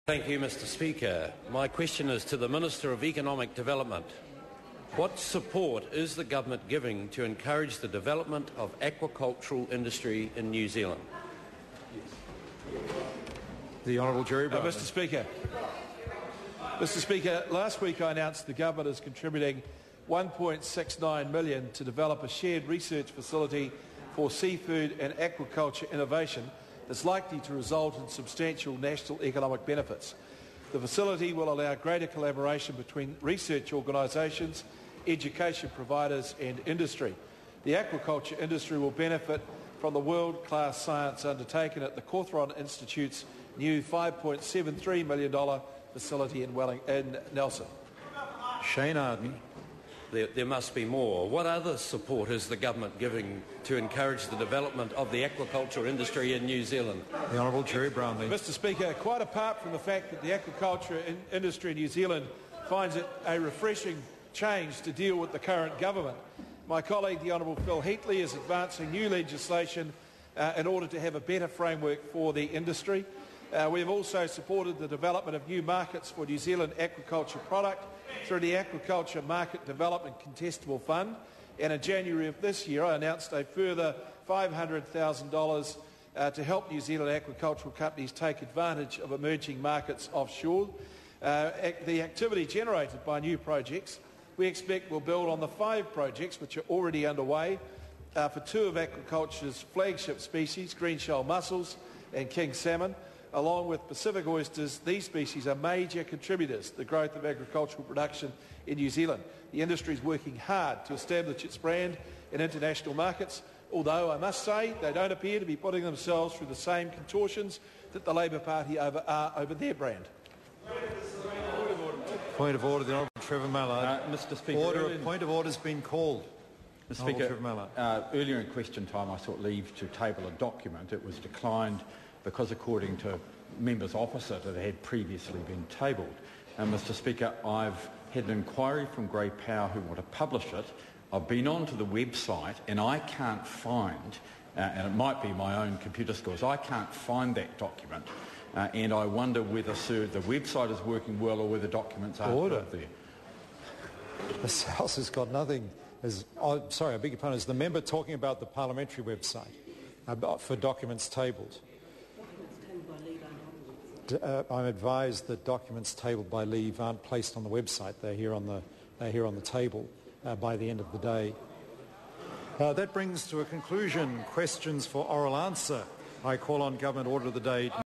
Thank you, Mr. Speaker. My question is to the Minister of Economic Development. What support is the government giving to encourage the development of aquacultural industry in New Zealand? The Honourable Jerry Brown. Mr. Speaker, last week I announced the government is contributing $1.69 million to develop a shared research facility for seafood and aquaculture innovation that's likely to result in substantial national economic benefits. The facility will allow greater collaboration between research organisations, education providers and industry. The aquaculture industry will benefit from the world-class science undertaken at the Cawthron Institute's new $5.73 million facility in Nelson. Shane Ardern. There must be more. What other support is the government giving to encourage the development of the aquaculture industry in New Zealand? The Honourable Jerry Brown. Mr. Speaker, quite apart from the fact that the aquaculture industry in New Zealand finds it a refreshing change to deal with the current government, my colleague, the Honourable Phil Heatley, is advancing new legislation in order to have a better framework for the industry. We have also supported the development of new markets for New Zealand aquaculture product through the Aquaculture Market Development Contestable Fund, and in January of this year I announced a further $500,000 to help New Zealand aquacultural companies take advantage of emerging markets offshore. The activity generated by new projects we expect will build on the 5 projects which are already underway for 2 of aquaculture's flagship species, green shell mussels and king salmon. Along with Pacific oysters, these species are major contributors to the growth of agricultural production in New Zealand. The industry is working hard to establish its brand in international markets, although I must say they don't appear to be putting themselves through the same contortions that the Labour Party are over their brand. Point of order, the Honourable Trevor Mallard. Mr. Speaker, Point of order has been called. Mr. Speaker, earlier in question time I sought leave to table a document. It was declined because, according to members opposite, it had previously been tabled. And, Mr. Speaker, I've had an inquiry from Grey Power who want to publish it. I've been onto the website and I can't find, and it might be my own computer skills, I can't find that document. And I wonder whether, sir, the website is working well or whether documents aren't out there. This House has got nothing. Sorry, I beg your pardon. Is the member talking about the parliamentary website for documents tabled? I'm advised that documents tabled by leave aren't placed on the website. They're here on the table by the end of the day. That brings to a conclusion questions for oral answer. I call on Government Order of the Day.